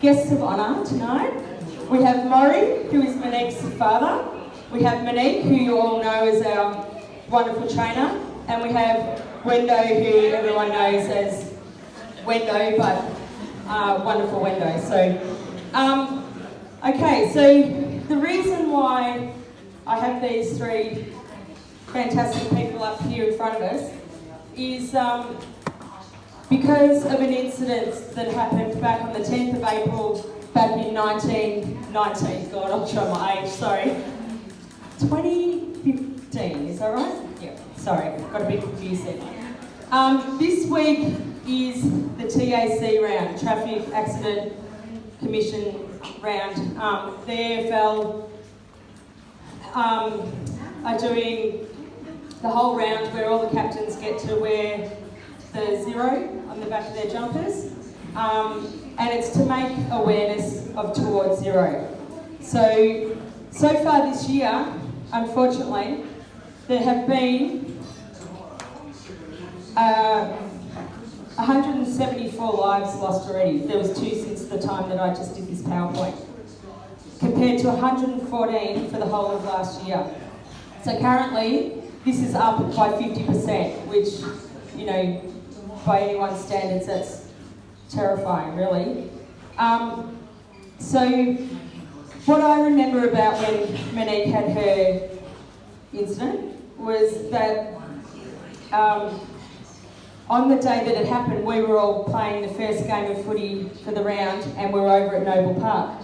guests of honour tonight. We have Maury, who is Monique's father. We have Monique, who you all know is our wonderful trainer. And we have Wendo, who everyone knows as Wendo, but wonderful Wendo. So, okay, so the reason why I have these three fantastic people up here in front of us is because of an incident that happened back on the 10th of April back in 1919. God, I'll show my age, sorry. 2015, is that right? Yeah, sorry, got a bit confused there. This week is the TAC round, Traffic Accident Commission round. The AFL are doing the whole round where all the captains get to wear the 0 on the back of their jumpers, and it's to make awareness of Towards Zero. So far this year, unfortunately, there have been 174 lives lost already. There was 2 since the time that I just did this PowerPoint, compared to 114 for the whole of last year. So currently, this is up by 50%, which, you know, by anyone's standards, that's terrifying, really. So what I remember about when Monique had her incident was that on the day that it happened, we were all playing the first game of footy for the round, and we were over at Noble Park.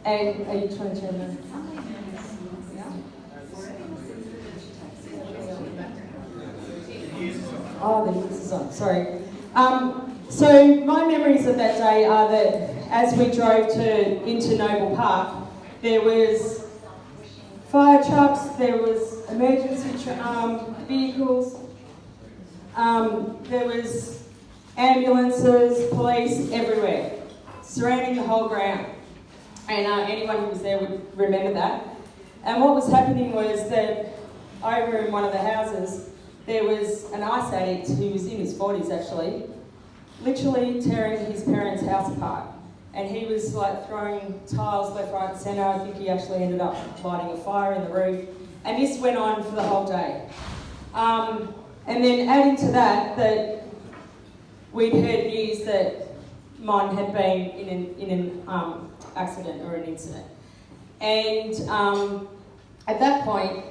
And are you trying to turn that? Oh, the news is on, sorry. So my memories of that day are that as we drove into Noble Park, there was fire trucks, there was emergency vehicles, there was ambulances, police everywhere, surrounding the whole ground. And anyone who was there would remember that. And what was happening was that over in one of the houses, there was an ice addict who was in his 40s actually, literally tearing his parents' house apart. And he was like throwing tiles left, right and centre. I think he actually ended up lighting a fire in the roof. And this went on for the whole day. And then adding to that, that we'd heard news that Mon had been in an accident or an incident. And at that point,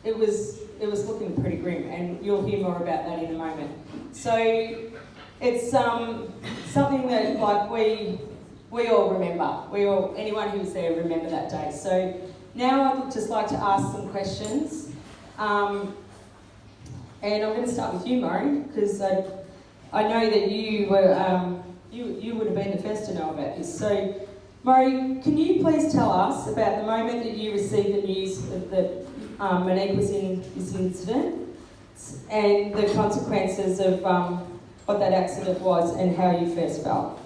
it was looking pretty grim, and you'll hear more about that in a moment. So it's something that like we all remember. Anyone who was there remember that day. So now I'd just like to ask some questions. And I'm going to start with you, Maury, because I know that you were you would have been the first to know about this. So, Maury, can you please tell us about the moment that you received the news that Monique was in this incident and the consequences of what that accident was and how you first felt?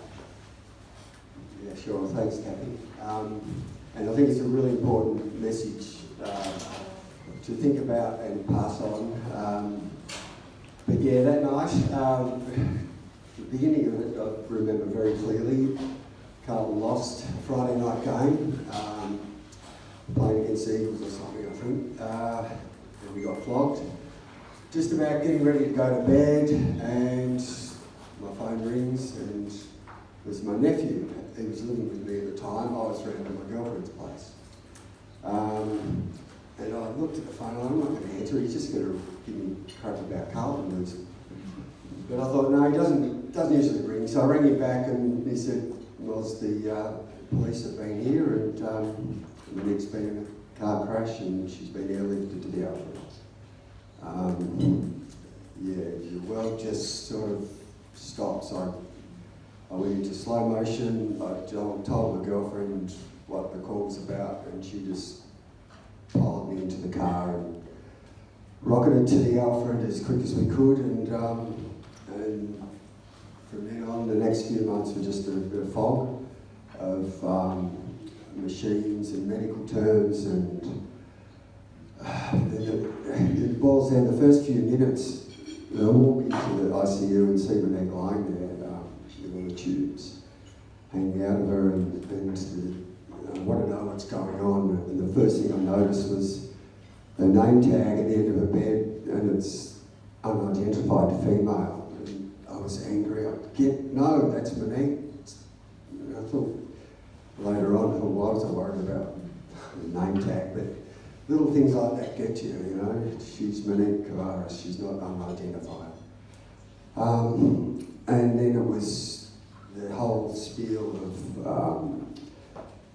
Yeah, sure. Thanks, Kathy. And I think it's a really important message to think about and pass on. But yeah, that night, the beginning of it, I remember very clearly. Carlton lost a Friday night game, playing against Eagles or something, I think, and we got flogged. Just about getting ready to go to bed, and my phone rings, and it was my nephew. He was living with me at the time. I was round at my girlfriend's place. And I looked at the phone, I'm not going to answer, he's just going to give me crap about Carlton losing. But I thought, no, he doesn't usually ring. So I rang him back and he said, well, the police have been here and Monique's been in a car crash and she's been airlifted to the Alfred. Yeah, the world just sort of stops. I went into slow motion. I told my girlfriend what the call was about and she just piled me into the car and rocketed to the Alfred as quick as we could, and from then on the next few months were just a bit of fog of machines and medical terms, and it boils down the first few minutes. I walk into the ICU and see Monique lying there with all the tubes, hanging out of her, and I want to know what's going on. And the first thing I noticed was a name tag at the end of her bed, and it's unidentified female. And I was angry. No, that's Monique. And I thought later on, I wasn't worried about the name tag, but little things like that get you, you know. She's Monique Kavaris, she's not unidentified. And then it was the whole spiel of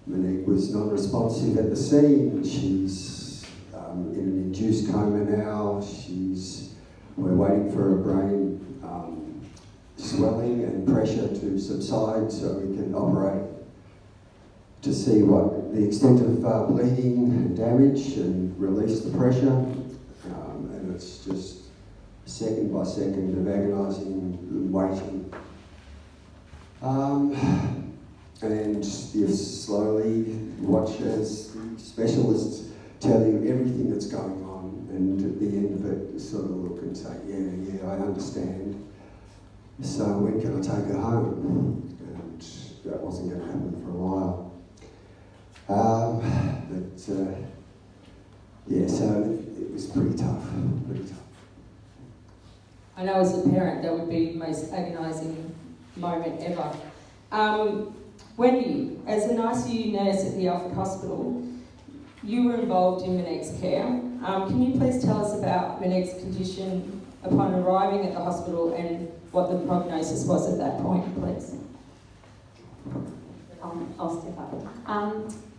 Monique was non-responsive at the scene. She's in an induced coma now. We're waiting for her brain swelling and pressure to subside so we can operate to see what the extent of bleeding and damage and release the pressure. And it's just second by second of agonising waiting. And you slowly watch as the specialists tell you everything that's going on, and at the end of it, sort of look and say, yeah, I understand. So when can I take her home? And that wasn't going to happen for a while. So it was pretty tough. I know as a parent that would be the most agonising moment ever. Wendy, as an ICU nurse at the Alfred Hospital, you were involved in Monique's care. Can you please tell us about Monique's condition upon arriving at the hospital and what the prognosis was at that point, please? I'll step up.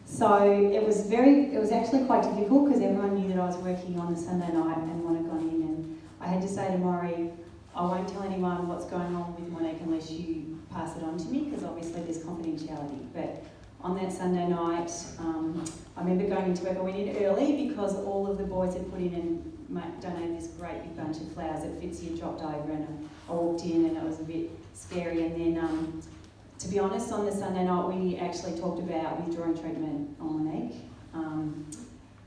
So it was actually quite difficult because everyone knew that I was working on the Sunday night and when I'd gone in, and I had to say to Maury, I won't tell anyone what's going on with Monique unless you pass it on to me, because obviously there's confidentiality. But on that Sunday night, I remember going into work. I went in early because all of the boys had put in and donated this great big bunch of flowers that Fitzy had dropped over, and I walked in and it was a bit scary. And then, to be honest, on the Sunday night we actually talked about withdrawing treatment on Monique,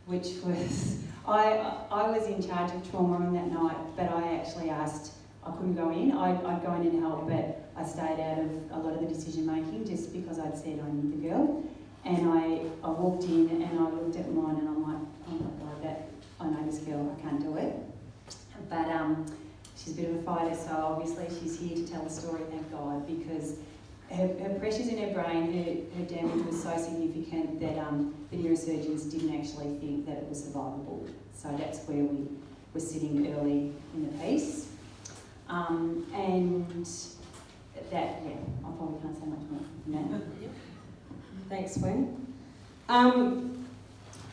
which was, I was in charge of trauma on that night, but I actually asked, I couldn't go in. I'd go in and help, but I stayed out of a lot of the decision making just because I'd said I knew the girl. And I walked in and I looked at mine and I'm like, oh my God, I know this girl, I can't do it. But she's a bit of a fighter, so obviously she's here to tell the story, thank God, because her pressures in her brain, her damage was so significant that the neurosurgeons didn't actually think that it was survivable. So that's where we were sitting early in the piece. And that, yeah, I probably can't say much more than that. Thanks, Gwen.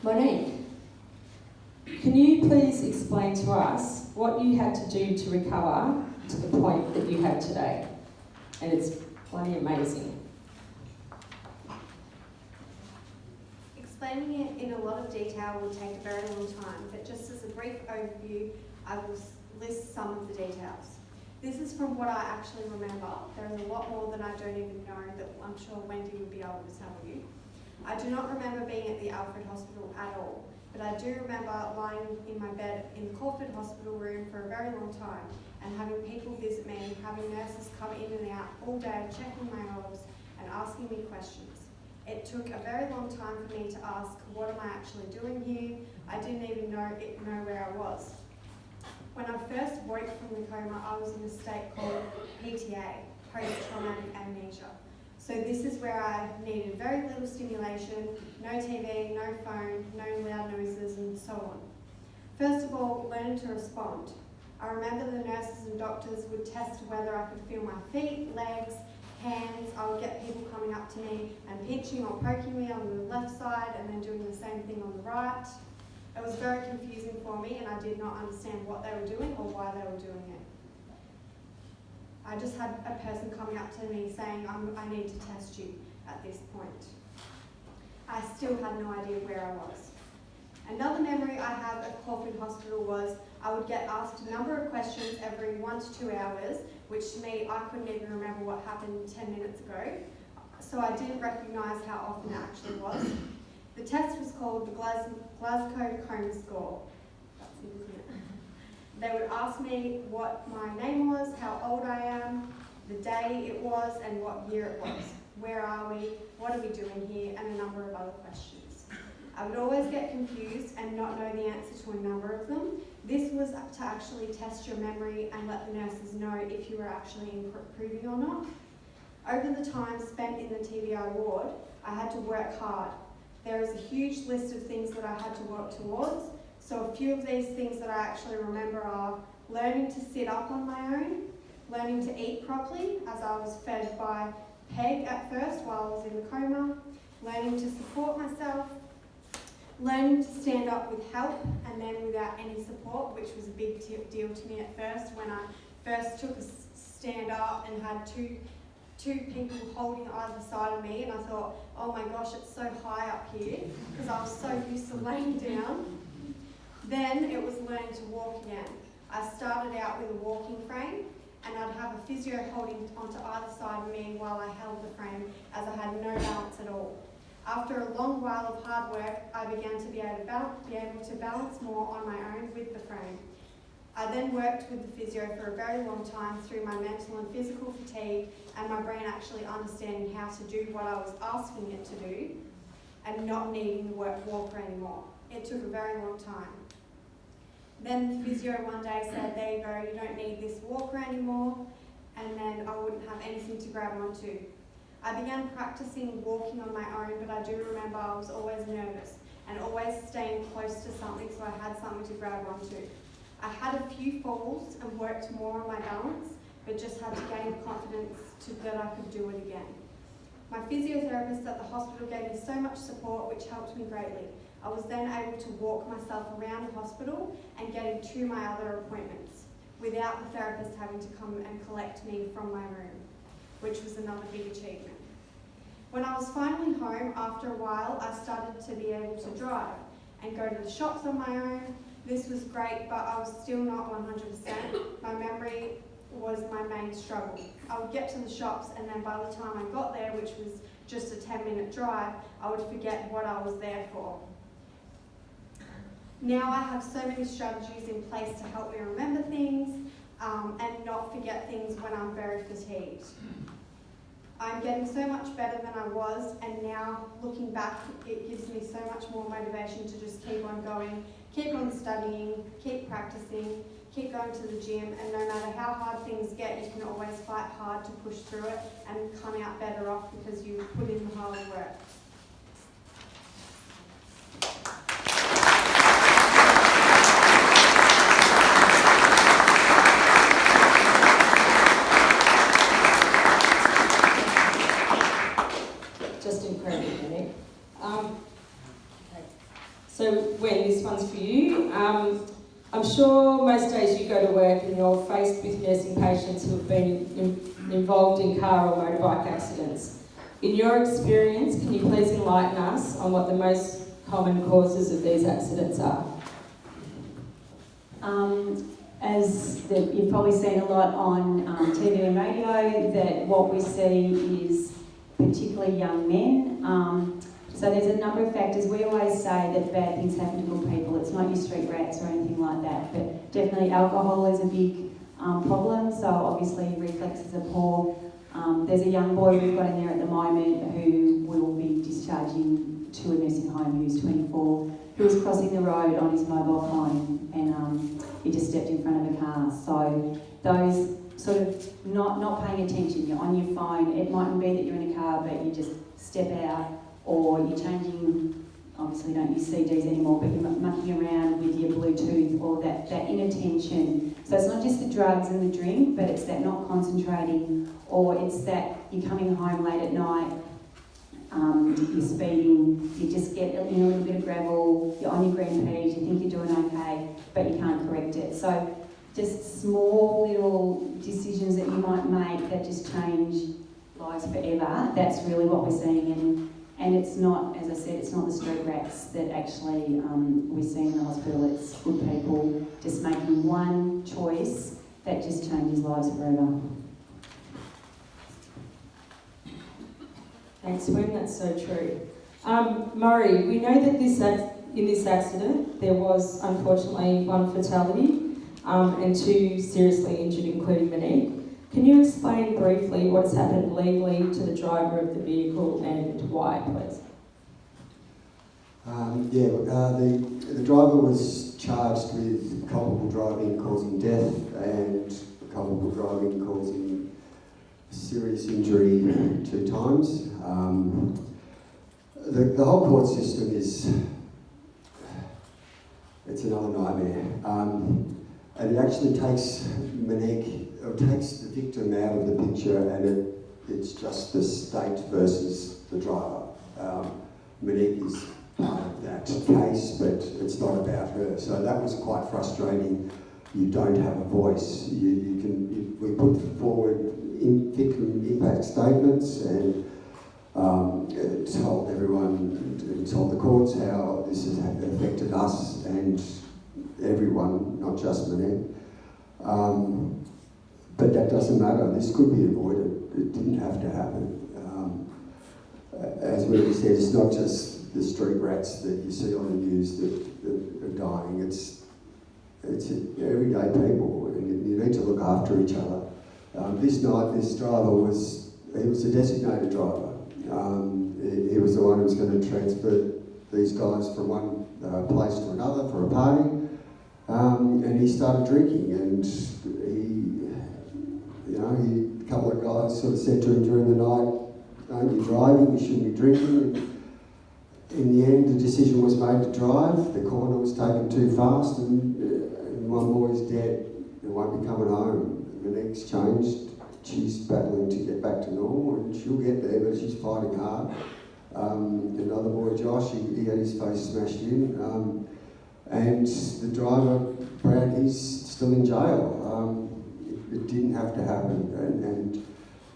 Monique, can you please explain to us what you had to do to recover to the point that you have today? And it's bloody amazing. Explaining it in a lot of detail will take a very long time, but just as a brief overview, I will list some of the details. This is from what I actually remember. There is a lot more than I don't even know that I'm sure Wendy would be able to tell you. I do not remember being at the Alfred Hospital at all, but I do remember lying in my bed in the Caulfield Hospital room for a very long time and having people visit me, having nurses come in and out all day, checking my obs and asking me questions. It took a very long time for me to ask, what am I actually doing here? I didn't even know where I was. When I first woke from the coma, I was in a state called PTA, post-traumatic amnesia. So this is where I needed very little stimulation, no TV, no phone, no loud noises, and so on. First of all, learning to respond. I remember the nurses and doctors would test whether I could feel my feet, legs, hands. I would get people coming up to me and pinching or poking me on the left side and then doing the same thing on the right. It was very confusing for me and I did not understand what they were doing or why they were doing it. I just had a person coming up to me saying, I need to test you at this point. I still had no idea where I was. Another memory I have at Caulfield Hospital was I would get asked a number of questions every 1 to 2 hours, which to me, I couldn't even remember what happened 10 minutes ago. So I didn't recognise how often it actually was. The test was called the Glasgow Coma Score. That's it, isn't it? They would ask me what my name was, how old I am, the day it was, and what year it was. where are we, what are we doing here, and a number of other questions. I would always get confused and not know the answer to a number of them. This was to actually test your memory and let the nurses know if you were actually improving or not. Over the time spent in the TBI ward, I had to work hard. There is a huge list of things that I had to work towards. So a few of these things that I actually remember are learning to sit up on my own, learning to eat properly as I was fed by PEG at first while I was in the coma, learning to support myself, learning to stand up with help and then without any support, which was a big deal to me at first when I first took a stand up and had two people holding either side of me, and I thought, oh my gosh, it's so high up here, because I was so used to laying down. Then it was learning to walk again. I started out with a walking frame, and I'd have a physio holding onto either side of me while I held the frame, as I had no balance at all. After a long while of hard work, I began to be able to balance more on my own with the frame. I then worked with the physio for a very long time through my mental and physical fatigue and my brain actually understanding how to do what I was asking it to do and not needing the walker anymore. It took a very long time. Then the physio one day said, there you go, you don't need this walker anymore, and then I wouldn't have anything to grab onto. I began practicing walking on my own, but I do remember I was always nervous and always staying close to something so I had something to grab onto. I had a few falls and worked more on my balance, but just had to gain the confidence that I could do it again. My physiotherapist at the hospital gave me so much support, which helped me greatly. I was then able to walk myself around the hospital and getting to my other appointments without the therapist having to come and collect me from my room, which was another big achievement. When I was finally home, after a while, I started to be able to drive and go to the shops on my own. This was great, but I was still not 100%. My memory was my main struggle. I would get to the shops, and then by the time I got there, which was just a 10-minute drive, I would forget what I was there for. Now I have so many strategies in place to help me remember things and not forget things when I'm very fatigued. I'm getting so much better than I was, and now looking back, it gives me so much more motivation to just keep on going, keep on studying, keep practicing, keep going to the gym, and no matter how hard things get, you can always fight hard to push through it and come out better off because you put in the hard work. Just incredible, Nick. So, Wen, this one's for you. I'm sure most days you go to work and you're faced with nursing patients who have been involved in car or motorbike accidents. In your experience, can you please enlighten us on what the most common causes of these accidents are? You've probably seen a lot on TV and radio, that what we see is particularly young men. So there's a number of factors. We always say that bad things happen to good people. It's not your street rats or anything like that, but definitely alcohol is a big problem. So obviously reflexes are poor. There's a young boy we've got in there at the moment who will be discharging to a nursing home who's 24, who was crossing the road on his mobile phone and he just stepped in front of a car. So those sort of not paying attention, you're on your phone, it mightn't be that you're in a car but you just step out, or you're changing, obviously don't use CDs anymore, but you're mucking around with your Bluetooth, or that inattention. So it's not just the drugs and the drink, but it's that not concentrating, or it's that you're coming home late at night, you're speeding, you just get in a little bit of gravel, you're on your green peas, you think you're doing okay, but you can't correct it. So just small little decisions that you might make that just change lives forever, that's really what we're seeing. And it's not, as I said, it's not the street rats that actually we see in the hospital. It's good people just making one choice that just changes lives forever. Thanks, Wen, that's so true. Murray, we know that in this accident there was unfortunately one fatality and 2 seriously injured, including Monique. Can you explain briefly what has happened legally to the driver of the vehicle and why, please? The driver was charged with culpable driving causing death and culpable driving causing serious injury 2 times. The whole court system it's another nightmare. And it actually takes takes the victim out of the picture, and it's just the state versus the driver. Monique is part of that case, but it's not about her. So that was quite frustrating. You don't have a voice. We put forward victim impact statements and told everyone, told the courts how this has affected us and everyone, not just Monique. But that doesn't matter. This could be avoided. It didn't have to happen. As Wendy said, it's not just the street rats that you see on the news that are dying. It's everyday people, and you need to look after each other. This night, this driver was a designated driver. He was the one who was going to transfer these guys from one place to another for a party, and he started drinking, and a couple of guys sort of said to him during the night, "Aren't you driving? You shouldn't be drinking." And in the end, the decision was made to drive. The corner was taken too fast, and one boy's dead and won't be coming home. Monique's changed. She's battling to get back to normal, and she'll get there, but she's fighting hard. Another boy, Josh, he had his face smashed in. And the driver, Brad, he's still in jail. It didn't have to happen. And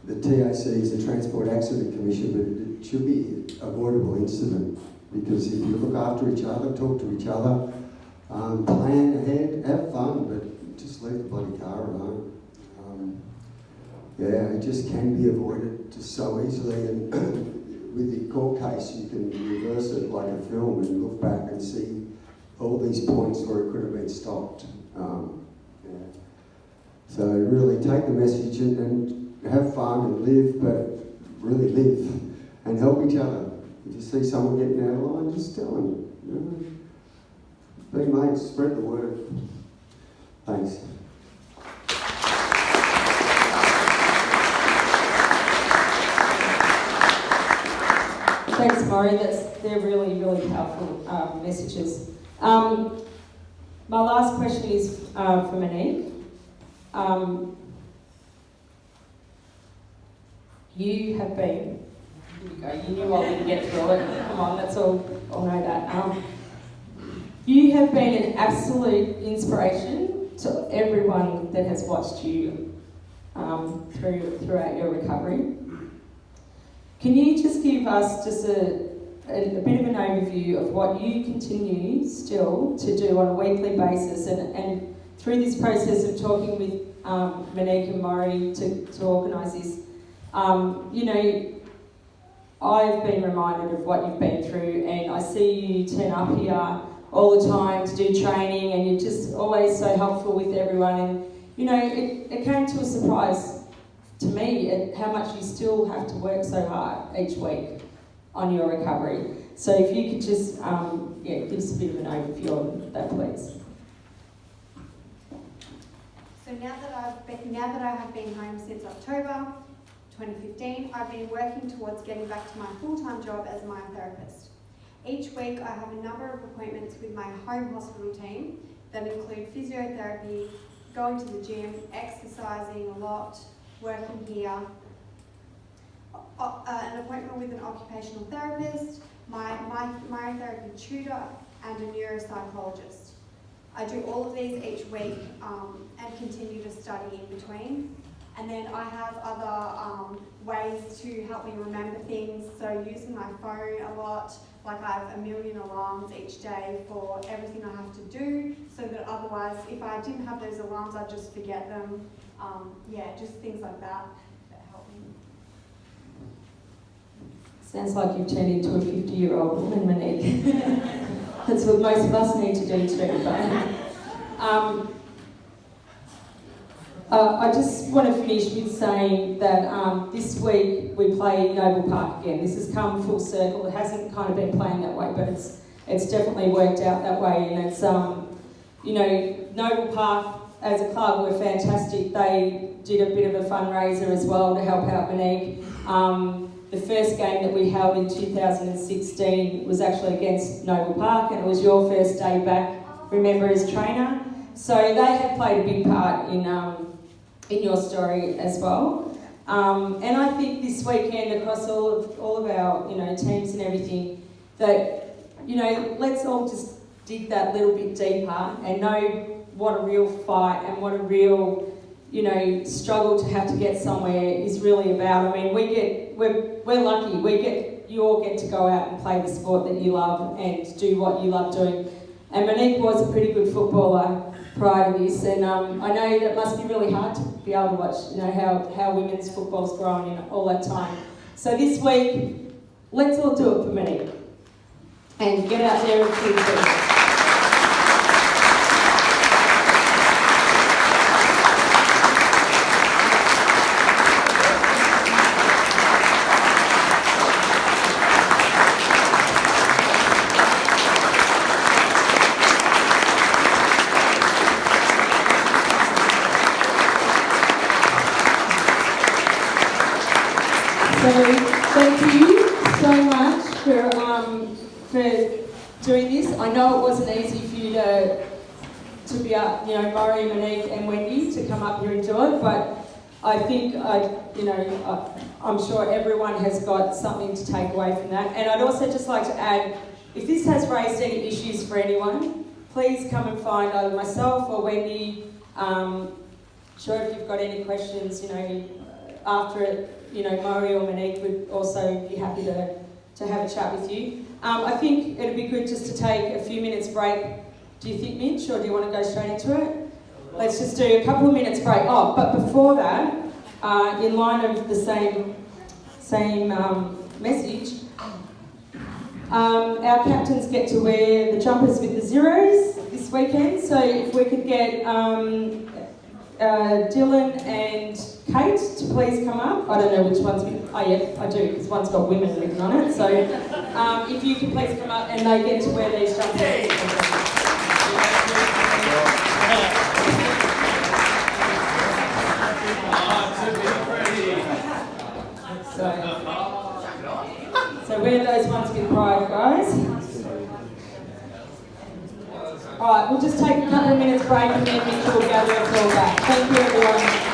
the TAC is a Transport Accident Commission, but it should be an avoidable incident, because if you look after each other, talk to each other, plan ahead, have fun, but just leave the bloody car alone. It just can be avoided just so easily, and with the court case you can reverse it like a film and look back and see all these points where it could have been stopped. So really take the message and have fun and live, but really live and help each other. If you see someone getting out of line, just tell them. Be mates, spread the word. Thanks. Thanks, Maury. They're really, really powerful messages. My last question is for Monique. You have been, here we go, you knew I wouldn't get through it. Come on, let's all know that. You have been an absolute inspiration to everyone that has watched you throughout your recovery. Can you just give us just a bit of an overview of what you continue still to do on a weekly basis, and through this process of talking with Monique and Maury to organise this, I've been reminded of what you've been through, and I see you turn up here all the time to do training, and you're just always so helpful with everyone, and it came to a surprise to me at how much you still have to work so hard each week on your recovery. So if you could just give us a bit of an overview on that, please. So now that I have been home since October 2015, I've been working towards getting back to my full-time job as a myotherapist. Each week I have a number of appointments with my home hospital team that include physiotherapy, going to the gym, exercising a lot, working here, an appointment with an occupational therapist, my myotherapy tutor, and a neuropsychologist. I do all of these each week and continue to study in between. And then I have other ways to help me remember things, so using my phone a lot, like I have 1 million alarms each day for everything I have to do, so that otherwise if I didn't have those alarms I'd just forget them. Just things like that help me. Sounds like you've turned into a 50-year-old woman, Monique. That's what most of us need to do too. But, I just want to finish with saying that this week we play Noble Park again. This has come full circle. It hasn't kind of been playing that way, but it's definitely worked out that way. And it's you know, Noble Park as a club were fantastic. They did a bit of a fundraiser as well to help out Monique. The first game that we held in 2016 was actually against Noble Park, and it was your first day back, remember, as trainer. So they have played a big part in your story as well. And I think this weekend across all of our, you know, teams and everything, that, you know, let's all just dig that little bit deeper and know what a real fight and what a real, you know, struggle to have to get somewhere is really about. I mean, we're lucky. You all get to go out and play the sport that you love and do what you love doing. And Monique was a pretty good footballer prior to this, and I know that must be really hard to be able to watch, you know, how women's football's grown in all that time. So this week, let's all do it for Monique and get out there and keep it. Thank you so much for doing this. I know it wasn't easy for you to be up, you know, Murray, Monique and Wendy to come up here and do it, but I think, I'm sure everyone has got something to take away from that. And I'd also just like to add, if this has raised any issues for anyone, please come and find either myself or Wendy. Sure, if you've got any questions, you know, after it, you know, Murray or Monique would also be happy to have a chat with you. I think it'd be good just to take a few minutes break. Do you think, Mitch, or do you want to go straight into it? Let's just do a couple of minutes break. Oh, but before that, in line of the same message, our captains get to wear the jumpers with the zeros this weekend. So if we could get Dylan and Kate to please come up. I don't know which one's... Oh yeah, I do, because one's got women written on it. So if you could please come up and they get to wear these jumpers. So wear those ones with pride, guys. Alright, we'll just take a couple of minutes break and then Mitch will gather us all back. Thank you, everyone.